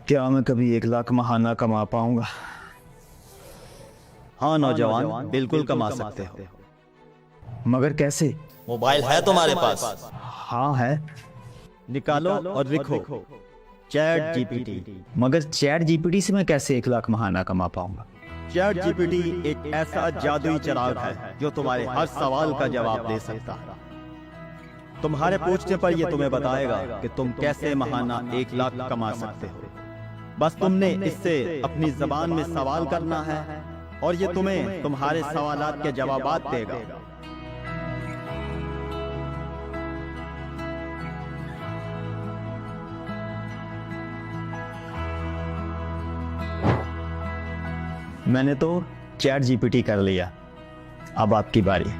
کیا میں کبھی 1 لاکھ ماہانہ کما پاؤں گا؟ ہاں نوجوان، بالکل کما سکتے ہو۔ مگر کیسے؟ موبائل ہے تمہارے پاس؟ ہاں ہے۔ نکالو اور لکھو چیٹ جی پی ٹی۔ مگر چیٹ جی پی ٹی سے میں کیسے 1 لاکھ ماہانہ کما پاؤں گا؟ چیٹ جی پی ٹی ایک ایسا جادوئی چراغ ہے جو تمہارے ہر سوال کا جواب دے سکتا ہے۔ تمہارے پوچھنے پر یہ تمہیں بتائے گا کہ تم کیسے ماہانہ 1 لاکھ کما سکتے ہو۔ بس تم نے اس سے اپنی زبان میں سوال کرنا ہے اور یہ تمہیں تمہارے سوالات کے جوابات دے گا۔ میں نے تو چیٹ جی پی ٹی کر لیا، اب آپ کی باری۔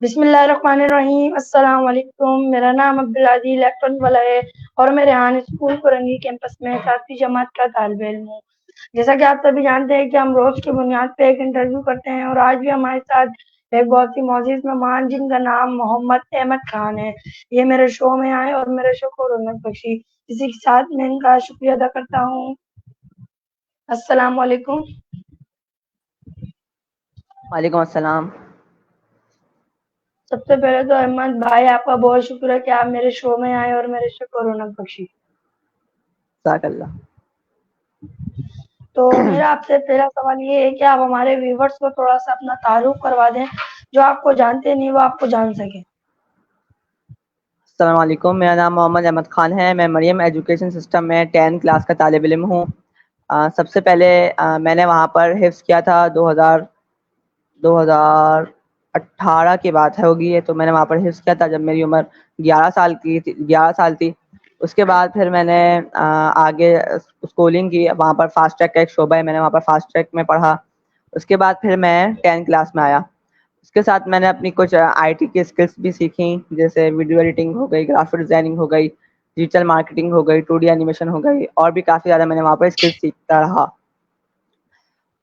بسم اللہ الرحمن الرحیم۔ السلام علیکم، میرا نام عبدالعزیز الیکٹرانک والا ہے اور میں ریحان اسکول فرنگی کیمپس میں 7ویں جماعت کا طالب علم ہوں۔ جیسا کہ آپ سبھی جانتے ہیں کہ ہم روز کی بنیاد پہ ایک انٹرویو کرتے ہیں اور آج بھی ہمارے ساتھ ایک بہت ہی معزز مہمان جن کا نام محمد احمد خان ہے، یہ میرے شو میں آئے اور میرے شو کو رونق بخشی۔ اسی کے ساتھ میں ان کا شکریہ ادا کرتا ہوں۔ السلام علیکم۔ وعلیکم السلام۔ سب سے پہلے تو احمد بھائی آپ کا بہت شکر ہے کہ آپ میرے شو میں آئے اور میرے شو کو رونق بخشی۔ جزاک اللہ۔ تو میرا آپ سے پہلا سوال یہ ہے کہ آپ ہمارے ویورز کو تھوڑا سا اپنا تعارف کروا دیں، جو آپ کو جانتے نہیں وہ آپ کو جان سکیں۔ السلام علیکم، میرا نام محمد احمد خان ہے، میں مریم ایجوکیشن سسٹم میں 10 کلاس کا طالب علم ہوں۔ سب سے پہلے میں نے وہاں پر حفظ کیا تھا 2018 کی بات ہوگی ہے، تو میں نے وہاں پر حفظ کیا تھا جب میری عمر 11 سال تھی۔ اس کے بعد پھر میں نے آگے اسکولنگ کی، وہاں پر فاسٹ ٹریک کا ایک شعبہ ہے، میں نے وہاں پر فاسٹ ٹریک میں پڑھا۔ اس کے بعد پھر میں 10 کلاس میں آیا۔ اس کے ساتھ میں نے اپنی کچھ آئی ٹی کی اسکلس بھی سیکھیں، جیسے ویڈیو ایڈیٹنگ ہو گئی، گرافک ڈیزائننگ ہو گئی، ڈیجیٹل مارکیٹنگ ہو گئی، 2D اینیمیشن ہو گئی، اور بھی کافی زیادہ میں نے وہاں پر اسکلس سیکھتا رہا۔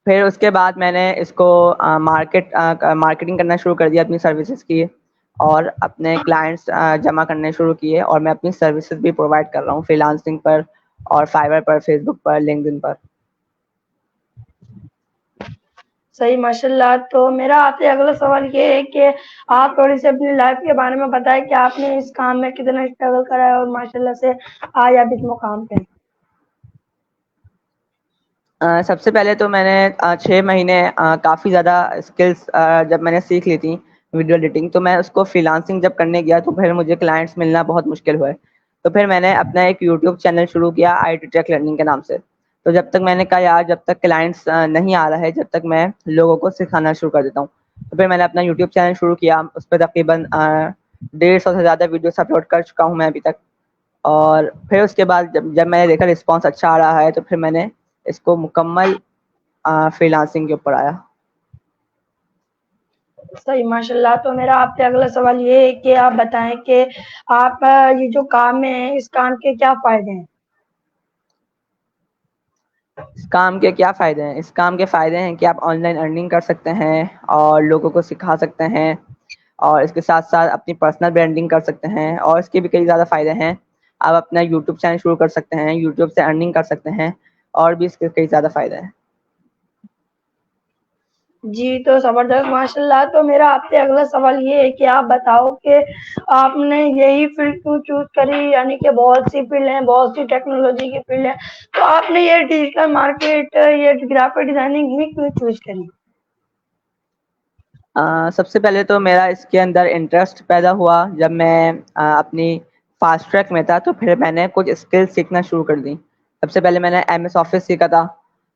پھر اس کے بعد میں نے اس کو مارکیٹنگ کرنا شروع کر دیا اپنی سروسز کی، اور اپنے کلائنٹس جمع کرنے شروع کیے، اور میں اپنی سروسز بھی پرووائڈ کر رہا ہوں فری لانسنگ پر اور فائبر پر، فیس بک پر، لنکڈن پر۔ صحیح، ماشاء اللہ۔ تو میرا آپ سے اگلا سوال یہ ہے کہ آپ تھوڑی سی اپنی لائف کے بارے میں بتائیں کہ آپ نے اس کام میں کتنا اسٹرگل کرا ہے اور ماشاء اللہ سے آج آپ اس مقام پہ ہیں۔ سب سے پہلے تو میں نے 6 مہینے کافی زیادہ اسکلس جب میں نے سیکھ لی تھی ویڈیو ایڈیٹنگ، تو میں اس کو فری لانسنگ جب کرنے گیا تو پھر مجھے کلائنٹس ملنا بہت مشکل ہوئے۔ تو پھر میں نے اپنا ایک یوٹیوب چینل شروع کیا آئی ٹی ٹیک لرننگ کے نام سے۔ تو جب تک میں نے کہا یار جب تک کلائنٹس نہیں آ رہا ہے جب تک میں لوگوں کو سکھانا شروع کر دیتا ہوں، تو پھر میں نے اپنا یوٹیوب چینل شروع کیا۔ اس پہ تقریباً 150 سے زیادہ ویڈیوز اپلوڈ کر چکا ہوں میں ابھی تک۔ اور پھر اس کے بعد جب میں نے دیکھا رسپانس اچھا آ رہا ہے تو پھر میں نے اس کو مکمل فری لانسنگ کے اوپر آیا۔ صحیح، ماشاء اللہ۔ تو میرا آپ سے اگلا سوال یہ ہے کہ آپ بتائیں کہ آپ یہ جو کام ہے اس کام کے کیا فائدے ہیں؟ اس کام کے کیا فائدے ہیں؟ اس کام کے فائدے ہیں کہ آپ آن لائن ارننگ کر سکتے ہیں اور لوگوں کو سکھا سکتے ہیں، اور اس کے ساتھ ساتھ اپنی پرسنل برانڈنگ کر سکتے ہیں، اور اس کے بھی کئی زیادہ فائدے ہیں۔ آپ اپنا یوٹیوب چینل شروع کر سکتے ہیں، یوٹیوب سے ارننگ کر سکتے ہیں، اور بھی اس کے کئی زیادہ فائدے ہیں۔ جی تو زبردست، ماشاء اللہ۔ تو میرا آپ سے اگلا سوال یہ ہے کہ آپ بتاؤ کہ آپ نے یہی فیلڈ کیوں چوز کری، یعنی کہ بہت سی فیلڈ ہیں، بہت سی ٹیکنالوجی کی فیلڈ ہے، تو آپ نے یہ ڈیجیٹل مارکیٹ، یہ گرافک ڈیزائننگ ہی کیوں چوز کری؟ سب سے پہلے تو میرا اس کے اندر انٹرسٹ پیدا ہوا جب میں اپنی فاسٹ ٹریک میں تھا، تو پھر میں نے کچھ اسکل سیکھنا شروع کر دی۔ سب سے پہلے میں نے ایم ایس آفس سیکھا تھا،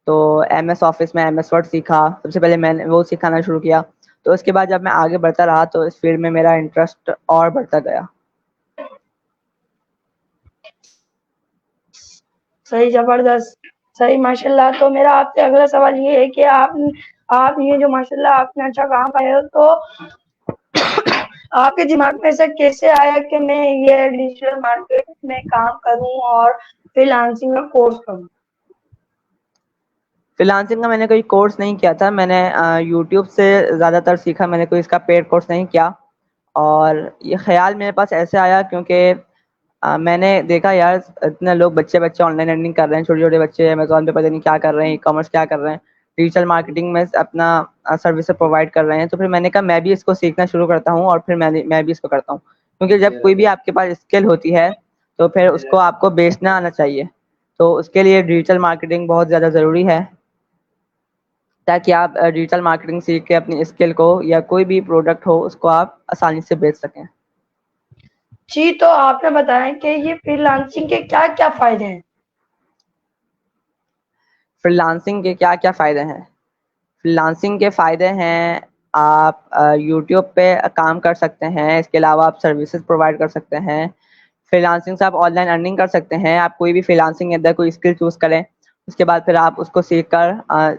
تو ایم ایس آفس میں ایم ایس ورڈ سیکھا، سب سے پہلے میں نے وہ سکھانا شروع کیا۔ تو اس کے بعد جب میں آگے بڑھتا رہا تو اس فیلڈ میں میرا انٹرسٹ اور بڑھتا گیا۔ صحیح، زبردست، صحیح، ماشاء اللہ۔ تو میرا آپ سے اگلا سوال یہ ہے کہ آپ آپ یہ جو ماشاءاللہ آپ نے اچھا کام پایا ہو، تو آپ کے دماغ میں ایسا کیسے آیا کہ میں یہ ڈیجیٹل مارکیٹ میں کام کروں اور فری لانسنگ کا کورس کروں؟ فری لانسنگ کا میں نے کوئی کورس نہیں کیا تھا، میں نے یوٹیوب سے زیادہ تر سیکھا، میں نے کوئی اس کا پیڈ کورس نہیں کیا. اور یہ خیال میرے پاس ایسے آیا کیونکہ میں نے دیکھا یار اتنے لوگ بچے آن لائن ارننگ کر رہے ہیں، چھوٹے چھوٹے بچے امیزون پہ پتہ نہیں کیا کر رہے ہیں، ای کامرس کیا کر رہے ہیں، ڈیجیٹل مارکیٹنگ میں اپنا سروس پرووائڈ کر رہے ہیں. تو پھر میں نے کہا میں بھی اس کو سیکھنا شروع کرتا ہوں اور پھر میں بھی اس کو کرتا ہوں. کیونکہ جب کوئی بھی آپ کے پاس اسکل ہوتی ہے تو پھر اس کو آپ کو بیچنا آنا چاہیے. تو اس کے لیے ڈیجیٹل مارکیٹنگ بہت زیادہ ضروری ہے، تاکہ آپ ڈیجیٹل مارکیٹنگ سیکھ کے اپنی اسکل کو یا کوئی بھی پروڈکٹ ہو اس کو آپ آسانی سے بیچ سکیں. جی، تو آپ نے بتایا کہ یہ فری لانسنگ کے کیا کیا فائدے ہیں؟ فری لانسنگ کے کیا کیا فائدے ہیں؟ فری لانسنگ کے فائدے ہیں، آپ یوٹیوب پہ کام کر سکتے ہیں، اس کے علاوہ آپ سروسز پرووائڈ کر سکتے ہیں. فری لانسنگ سے آپ آن لائن ارننگ کر سکتے ہیں. آپ کوئی بھی فری لانسنگ کے اندر کوئی اسکل چوز کریں، اس کے بعد پھر آپ اس کو سیکھ کر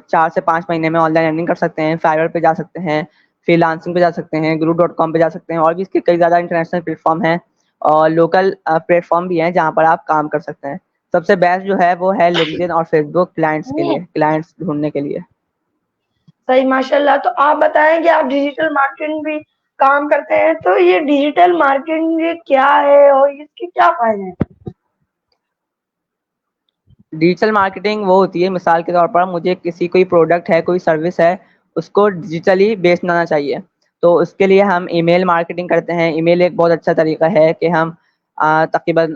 4 سے 5 مہینے میں آن لائن ارننگ کر سکتے ہیں. فائور پہ جا سکتے ہیں، فری لانسنگ پہ جا سکتے ہیں، guru.com پہ جا سکتے ہیں، اور بھی اس کے کئی زیادہ انٹرنیشنل پلیٹ فارم ہیں اور لوکل پلیٹ فارم بھی ہیں جہاں پر آپ کام کر سکتے ہیں. سب سے بیسٹ جو ہے وہ ہے لنکڈن اور فیس بک کلائنٹس کے لیے، کلائنٹس ڈھونڈنے کے لیے. صحیح، ماشاء اللہ. تو آپ بتائیں کہ آپ ڈیجیٹل مارکیٹنگ بھی کام کرتے ہیں، تو یہ ڈیجیٹل مارکیٹنگ یہ کیا ہے اور اس کے کیا فائدے ہیں؟ ڈیجیٹل مارکیٹنگ وہ ہوتی ہے، مثال کے طور پر مجھے کوئی پروڈکٹ ہے، کوئی سروس ہے، اس کو ڈیجیٹلی بیچنا آنا چاہیے. تو اس کے لیے ہم ای میل مارکیٹنگ کرتے ہیں. ای میل ایک بہت اچھا طریقہ ہے کہ ہم تقریباً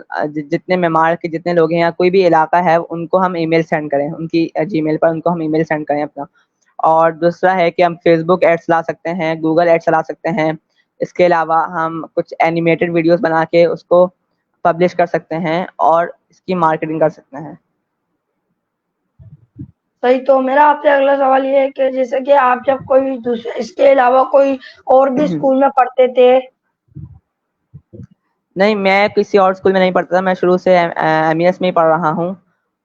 جتنے معمار کے جتنے لوگ ہیں یا کوئی بھی علاقہ ہے ان کو ہم ای میل سینڈ کریں، ان کی جی میل پر ان کو ہم ای میل سینڈ کریں اپنا. اور دوسرا ہے کہ ہم فیس بک ایڈس چلا سکتے ہیں، گوگل ایڈس چلا سکتے ہیں. اس کے علاوہ ہم کچھ اینیمیٹڈ ویڈیوز بنا کے اس کو پبلش کر سکتے ہیں اور اس کی مارکیٹنگ کر سکتے ہیں. صحیح. تو میرا آپ سے اگلا سوال یہ ہے کہ جیسے کہ آپ جب کوئی دوسرے اس کے علاوہ کوئی اور بھی اسکول میں پڑھتے تھے؟ نہیں، میں کسی اور اسکول میں نہیں پڑھتا تھا، میں شروع سے ایم ای ایس میں ہی پڑھ رہا ہوں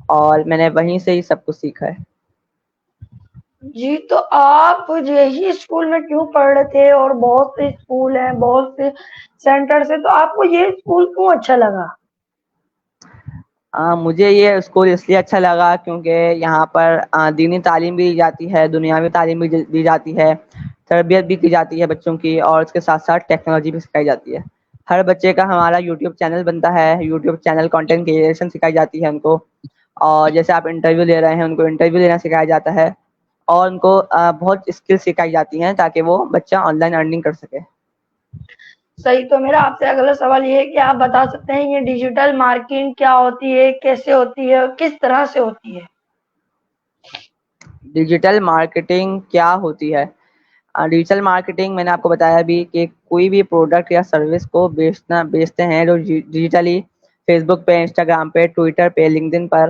اور میں نے وہیں سے ہی سب کچھ سیکھا ہے. جی، تو آپ یہی اسکول میں کیوں پڑھ رہے تھے؟ اور بہت سے اسکول ہیں، بہت سے سینٹر سے، تو آپ کو یہ اسکول کیوں اچھا لگا؟ مجھے یہ اسکول اس لیے اچھا لگا کیونکہ یہاں پر دینی تعلیم بھی دی جاتی ہے، دنیاوی تعلیم بھی دی جاتی ہے، تربیت بھی کی جاتی ہے بچوں کی، اور اس کے ساتھ ساتھ ٹیکنالوجی بھی سکھائی جاتی ہے. ہر بچے کا ہمارا یوٹیوب چینل بنتا ہے، یوٹیوب چینل کنٹینٹ کریشن سکھائی جاتی ہے ان کو. اور جیسے آپ انٹرویو لے رہے ہیں ان کو انٹرویو لینا سکھایا جاتا ہے، اور ان کو بہت اسکل سکھائی جاتی ہیں تاکہ وہ بچہ آن لائن ارننگ کر سکے. صحیح. تو میرا آپ سے اگلا سوال یہ ہے کہ آپ بتا سکتے ہیں یہ ڈیجیٹل مارکیٹنگ کیا ہوتی ہے، کیسے ہوتی ہے اور کس طرح سے ہوتی ہے؟ ڈیجیٹل مارکیٹنگ کیا ہوتی ہے؟ ڈیجیٹل مارکیٹنگ میں نے آپ کو بتایا بھی کہ کوئی بھی پروڈکٹ یا سروس کو بیچتے ہیں جو ڈیجیٹلی فیس بک پہ، انسٹاگرام پہ، ٹویٹر پہ، لنکڈن پر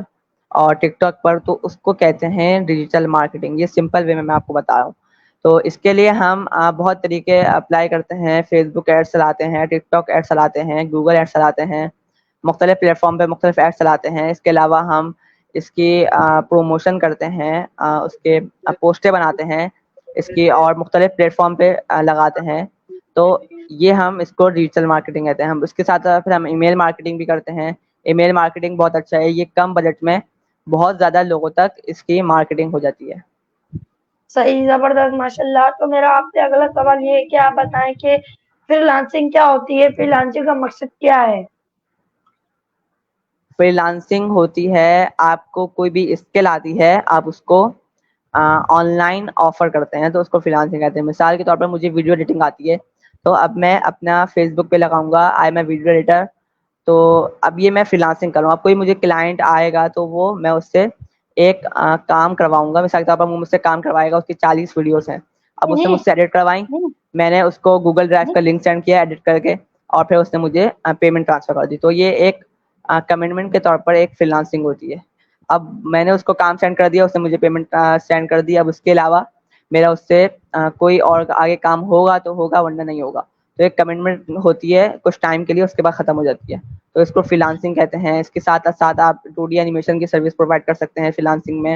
اور ٹک ٹاک پر، تو اس کو کہتے ہیں ڈیجیٹل مارکیٹنگ. یہ سمپل وے میں آپ کو بتا رہا ہوں. تو اس کے لیے ہم بہت طریقے اپلائی کرتے ہیں. فیس بک ایڈ چلاتے ہیں، ٹک ٹاک ایڈ چلاتے ہیں، گوگل ایڈ چلاتے ہیں، مختلف پلیٹ فارم پہ مختلف ایڈ چلاتے ہیں. اس کے علاوہ ہم اس کی پروموشن کرتے ہیں، اس کے پوسٹیں بناتے ہیں اس کی، اور مختلف پلیٹ فارم پہ لگاتے ہیں. تو یہ ہم اس کو ڈیجیٹل مارکیٹنگ کہتے ہیں. ہم اس کے ساتھ پھر ہم ای میل مارکیٹنگ بھی کرتے ہیں. ای میل مارکیٹنگ بہت اچھا ہے، یہ کم بجٹ میں بہت زیادہ لوگوں تک اس کی مارکیٹنگ ہو جاتی ہے. صحیح، زبردست، ماشاء اللہ. تو میرا آپ سے اگلا سوال یہ ہے کہ آپ بتائیں کہ فری لانسنگ کیا ہوتی ہے، فری لانسنگ کا مقصد کیا ہے؟ فری لانسنگ ہوتی ہے آپ کو کوئی بھی اسکل آتی ہے، آپ اس کو آن لائن آفر کرتے ہیں تو اس کو فری لانسنگ کہتے ہیں. مثال کے طور پر مجھے ویڈیو ایڈیٹنگ آتی ہے، تو اب میں اپنا فیس بک پہ لگاؤں گا I am a video editor, تو اب یہ میں فری لانسنگ کروں. اب کوئی مجھے کلائنٹ آئے گا تو وہ میں اس سے ایک کام کرواؤں گا. مثال کے طور پر وہ مجھ سے کام کروائے گا، اس کی 40 ویڈیوز ہیں، اب اس نے مجھ سے ایڈٹ کروائیں، میں نے اس کو گوگل ڈرائیو کا لنک سینڈ کیا ایڈٹ کر کے، اور پھر اس نے مجھے پیمنٹ ٹرانسفر کر دی. تو یہ ایک کمٹمنٹ کے طور پر ایک فری لانسنگ ہوتی ہے. اب میں نے اس کو کام سینڈ کر دیا، اس نے مجھے پیمنٹ سینڈ کر دی. اب اس کے علاوہ میرا اس سے کوئی اور آگے کام ہوگا تو ہوگا، ورنہ نہیں ہوگا. تو ایک کمٹمنٹ ہوتی ہے کچھ ٹائم کے لیے، اس کے بعد ختم ہو جاتی ہے. تو اس کو فری لانسنگ کہتے ہیں. اس کے ساتھ ساتھ آپ 2D اینیمیشن کی سروس پرووائڈ کر سکتے ہیں فری لانسنگ میں.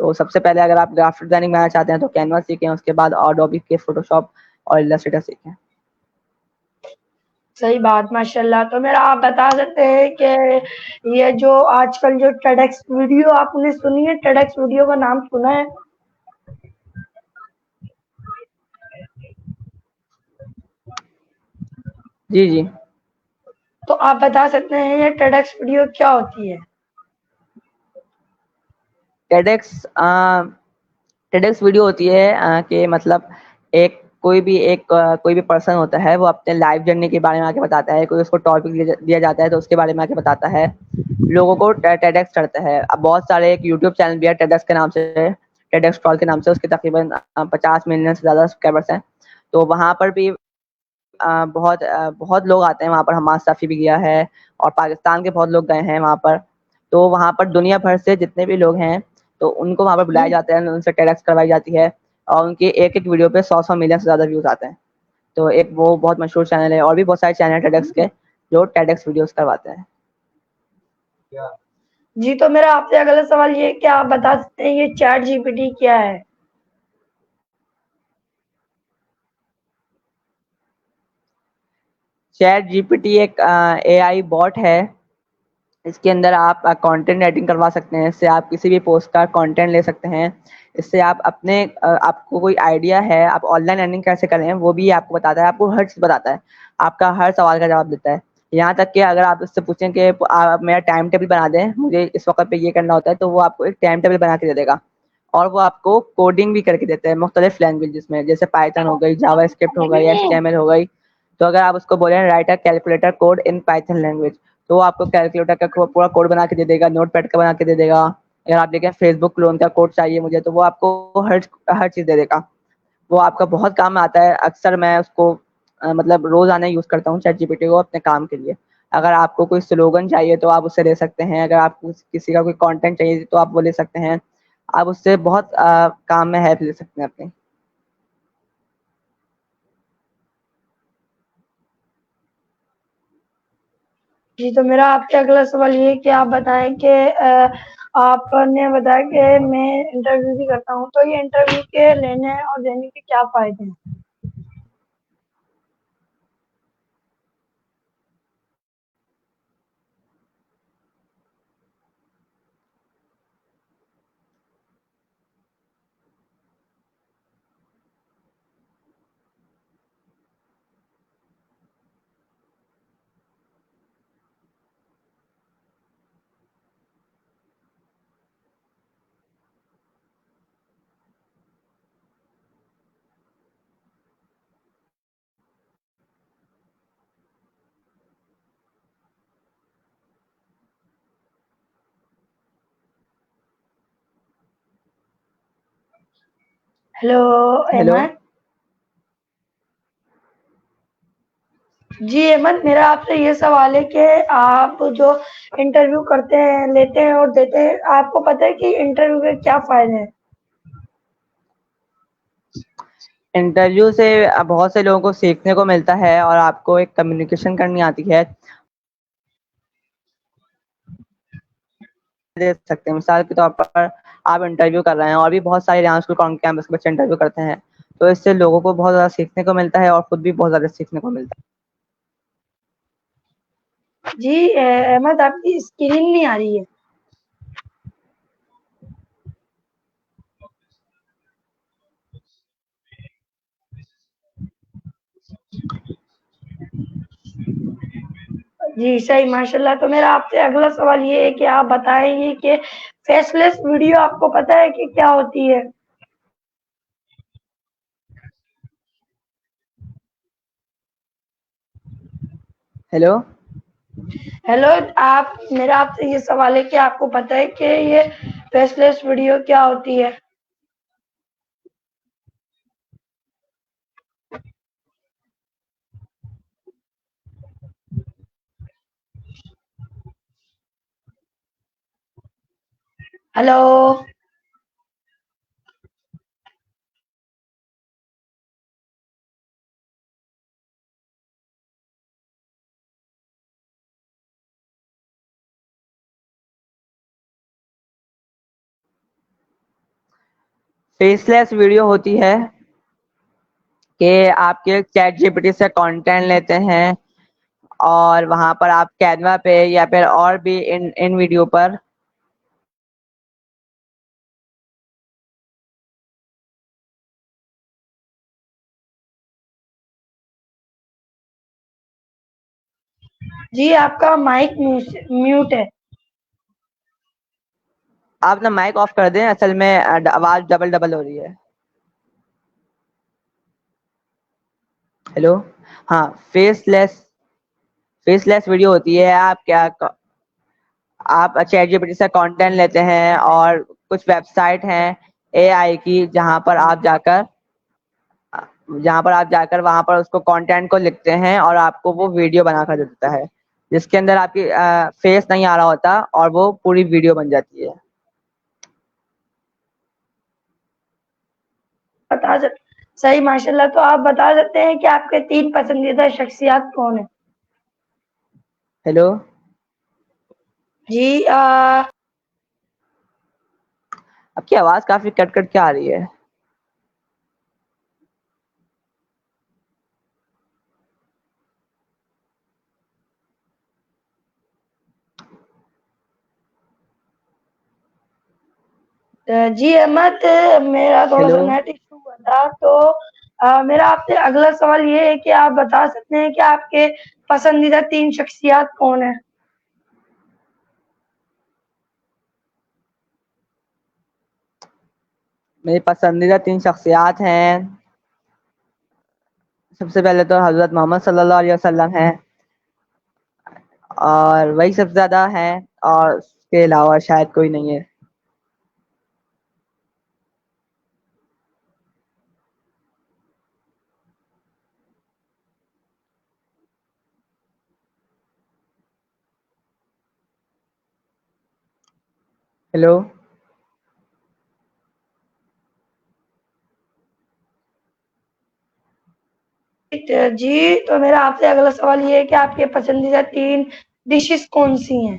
تو سب سے پہلے اگر آپ گرافک ڈیزائننگ بنانا چاہتے ہیں تو کینوا سیکھیں, اس کے بعد اڈوبی کے فوٹوشاپ اور السٹریٹر سیکھیں. صحیح بات, ماشاء اللہ. تو میرا آپ بتا سکتے ہیں کہ یہ جو آج کل جو ٹیڈکس ویڈیو آپ نے سنی ہے, ٹیڈکس ویڈیو کا نام سنا ہے؟ جی جی. تو آپ بتا سکتے ہیں یہ ٹیڈکس ویڈیو کیا ہوتی ہے؟ ٹیڈکس ویڈیو ہوتی ہے کہ مطلب کوئی بھی پرسن ہوتا ہے, وہ اپنے لائف جرنی کے بارے میں آ کے بتاتا ہے, کوئی اس کو ٹاپک دیا جاتا ہے تو اس کے بارے میں آ کے بتاتا ہے, لوگوں کو ٹیڈکس کرتا ہے. اب بہت سارے ایک یوٹیوب چینل بھی ہے ٹیڈکس کے نام سے, ٹیڈکس ٹال کے نام سے, اس کے تقریباً 50 ملین سے زیادہ سبسکرائبرس ہیں. تو وہاں پر بھی بہت لوگ آتے ہیں وہاں پر. حماد صافی بھی گیا ہے اور پاکستان کے بہت لوگ گئے ہیں وہاں پر. تو وہاں پر دنیا بھر سے جتنے بھی لوگ ہیں تو ان کو وہاں پہ بلایا جاتا ہے, ان سے ٹیڈکس کروائی جاتی ہے, اور ان کے ایک ویڈیو پہ 100 ملین سے زیادہ ویوز آتے ہیں. تو ایک وہ بہت مشہور چینل ہے, اور بھی بہت سارے چینل ہیں ٹیڈکس کے جو ٹیڈکس ویڈیوز کرواتے ہیں. جی, تو میرا آپ سے اگلا سوال یہ ہے کہ آپ بتا سکتے ہیں یہ چیٹ جی پی ٹی کیا ہے؟ چیٹ جی پی ٹی ایک اے آئی باٹ ہے. اس کے اندر آپ کانٹینٹ ایڈنگ کروا سکتے ہیں, اس سے آپ کسی بھی پوسٹ کا کانٹینٹ لے سکتے ہیں, اس سے آپ کو کوئی آئیڈیا ہے آپ آن لائن ارننگ کیسے کریں وہ بھی آپ کو بتاتا ہے, آپ کو ہر چیز بتاتا ہے, آپ کا ہر سوال کا جواب دیتا ہے. یہاں تک کہ اگر آپ اس سے پوچھیں کہ آپ میرا ٹائم ٹیبل بنا دیں, مجھے اس وقت پہ یہ کرنا ہوتا ہے, تو وہ آپ کو ایک ٹائم ٹیبل بنا کے دے دے گا, اور وہ آپ کو کوڈنگ بھی کر کے دیتے ہیں مختلف لینگویجز میں, جیسے پائتھن ہو گئی, جاوا اسکرپٹ ہو گئی, ایچ ٹی ایم ایل ہو گئی. تو اگر آپ اس کو بولیں write a calculator code in Python language, تو وہ آپ کو کیلکولیٹر کا پورا کوڈ بنا کے دے دے گا, نوٹ پیڈ کا بنا کے دے دے گا. اگر آپ دیکھیں فیس بک لون کا کوڈ چاہیے مجھے, تو وہ آپ کو ہر چیز دے دے گا. وہ آپ کا بہت کام میں آتا ہے. اکثر میں اس کو مطلب روزانہ یوز کرتا ہوں چیٹ جی پی ٹی کو اپنے کام کے لیے. اگر آپ کو کوئی سلوگن چاہیے تو آپ اس سے لے سکتے ہیں, اگر آپ کو کسی کا کوئی کانٹینٹ چاہیے تو آپ وہ لے سکتے ہیں. آپ اس سے بہت کام میں ہیلپ لے سکتے ہیں اپنے. جی, تو میرا آپ سے اگلا سوال یہ ہے کہ آپ بتائیں کہ آپ نے بتایا کہ میں انٹرویو بھی کرتا ہوں, تو یہ انٹرویو کے لینے اور دینے کے کیا فائدے ہیں؟ Hello hello. احمد. جی احمد, میرا آپ سے یہ سوال ہے کہ آپ جو انٹرویو کرتے ہیں, لیتے ہیں اور دیتے ہیں, آپ کو پتہ ہے کہ انٹرویو کے کیا فائدے ہیں؟ انٹرویو سے بہت سے لوگوں کو سیکھنے کو ملتا ہے, اور آپ کو ایک کمیونیکیشن کرنی آتی ہے. دے سکتے ہیں مثال کے طور پر آپ انٹرویو کر رہے ہیں, اور بھی بہت سارے کیمپس کے بچے انٹرویو کرتے ہیں, تو اس سے لوگوں کو بہت زیادہ سیکھنے کو ملتا ہے, اور خود بھی بہت زیادہ سیکھنے کو ملتا ہے. جی احمد, آپ کی اسکرین نہیں آ رہی ہے. جی صحیح, ماشاء اللہ. تو میرا آپ سے اگلا سوال یہ ہے کہ آپ بتائیں گے کہ فیس لیس ویڈیو آپ کو پتہ ہے کہ کیا ہوتی ہے؟ ہیلو. ہیلو, میرا آپ سے یہ سوال ہے کہ آپ کو پتہ ہے کہ یہ فیس لیس ویڈیو کیا ہوتی ہے؟ ہلو. فیس لیس ویڈیو ہوتی ہے کہ آپ کے چیٹ جی پی ٹی سے کانٹینٹ لیتے ہیں اور وہاں پر آپ کینوا پہ یا پھر اور بھی ان ویڈیو پر جی آپ کا مائک میوٹ ہے. آپ اپنا مائک آف کر دیں, اصل میں آواز ڈبل ڈبل ہو رہی ہے. ہیلو, ہاں, فیس لیس ویڈیو ہوتی ہے. آپ چیٹ جی پی ٹی سے کانٹینٹ لیتے ہیں اور کچھ ویب سائٹ ہیں اے آئی کی جہاں پر آپ جا کر وہاں پر اس کو کانٹینٹ کو لکھتے ہیں اور آپ کو وہ ویڈیو بنا کر دیتا ہے جس کے اندر آپ کی فیس نہیں آ رہا ہوتا اور وہ پوری ویڈیو بن جاتی ہے. صحیح, ماشاء اللہ. تو آپ بتا سکتے ہیں کہ آپ کے 3 پسندیدہ شخصیات کون ہیں؟ ہیلو, جی آپ کی آواز کافی کٹ کٹ کے آ رہی ہے. جی احمد, میرا تھوڑا سا ہیلو, نیٹ ایشو ہوا تھا, تو میرا آپ سے اگلا سوال یہ ہے کہ آپ بتا سکتے ہیں کہ آپ کے پسندیدہ 3 شخصیات کون ہیں؟ میری پسندیدہ 3 شخصیات ہیں. سب سے پہلے تو حضرت محمد صلی اللہ علیہ وسلم ہیں اور وہی سب سے زیادہ ہیں اور اس کے علاوہ شاید کوئی نہیں ہے. ہیلو, جی, تو میرا آپ سے اگلا سوال یہ ہے کہ آپ کے پسندیدہ 3 ڈشز کون سی ہیں؟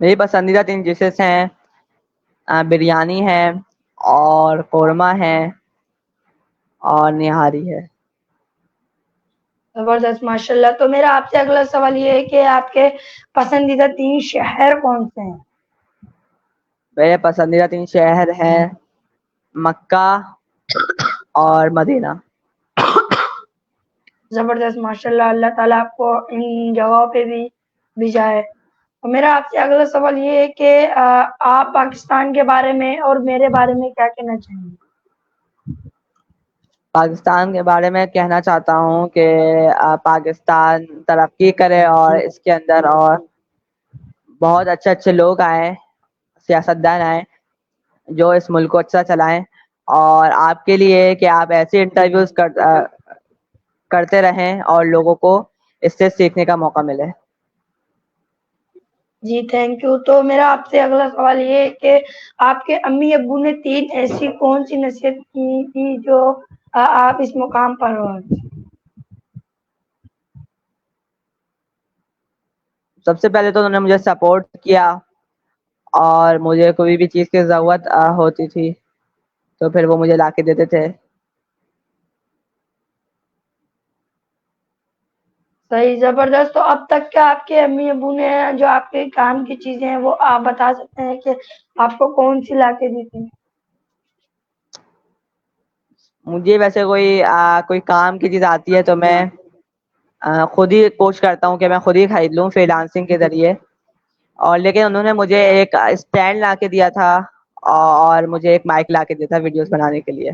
میری پسندیدہ 3 ڈشز ہیں بریانی ہے اور قورمہ ہے اور نہاری ہے. زبردست, ماشاء اللہ. تو میرا آپ سے اگلا سوال یہ ہے کہ آپ کے پسندیدہ 3 شہر کون سے ہیں؟ میرے پسندیدہ 3 شہر ہیں مکہ اور مدینہ. زبردست, ماشاء اللہ. اللہ تعالیٰ آپ کو ان جگہوں پہ بھی بھیجائے. اور میرا آپ سے اگلا سوال یہ ہے کہ آپ پاکستان کے بارے میں اور میرے بارے میں کیا کہنا چاہیں گے؟ پاکستان کے بارے میں کہنا چاہتا ہوں کہ پاکستان ترقی کرے اور اس کے اندر اور بہت اچھے اچھے لوگ آئے, سیاستدان آئے جو اس ملک کو اچھا چلائیں, اور آپ کے لیے کہ آپ ایسے انٹرویوز کرتے رہیں اور لوگوں کو اس سے سیکھنے کا موقع ملے. جی تھینک یو. تو میرا آپ سے اگلا سوال یہ ہے کہ آپ کے امی ابو نے 3 ایسی کون سی نصیحت کی تھی جو آپ اس مقام پر ہو؟ سب سے پہلے تو انہوں نے مجھے سپورٹ کیا اور مجھے کوئی بھی چیز کی ضرورت ہوتی تھی تو پھر وہ مجھے لا کے دیتے تھے. صحیح, زبردست. تو اب تک کیا آپ کے امی ابو نے جو آپ کے کام کی چیزیں ہیں وہ آپ بتا سکتے ہیں کہ آپ کو کون سی لا کے دی تھی؟ مجھے ویسے کوئی کام کی چیز آتی ہے تو میں خود ہی کوشش کرتا ہوں کہ میں خود ہی خرید لوں فری لانسنگ کے ذریعے, اور لیکن انہوں نے مجھے ایک اسٹینڈ لا کے دیا تھا اور مجھے ایک مائک لا کے دیا تھا ویڈیوز بنانے کے لیے.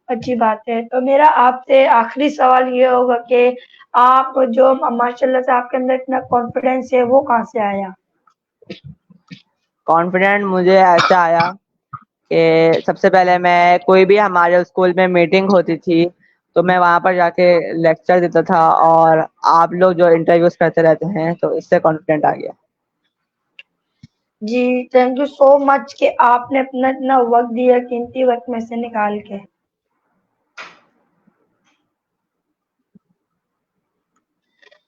اچھی بات ہے. تو میرا آپ سے آخری سوال یہ ہوگا کہ آپ جو ماشاء اللہ سے آپ کے اندر اتنا کانفیڈینس ہے وہ کہاں سے آیا؟ کانفیڈنٹ مجھے ایسا آیا کہ سب سے پہلے میں کوئی بھی ہمارے اسکول میں میٹنگ ہوتی تھی تو میں وہاں پر جا کے لیکچر دیتا تھا, اور آپ لوگ جو انٹرویوز کرتے رہتے ہیں تو اس سے کانفیڈنٹ آ گیا. جی تھینک یو سو مچ کہ آپ نے اپنا اتنا وقت دیا, قیمتی وقت میں سے نکال کے.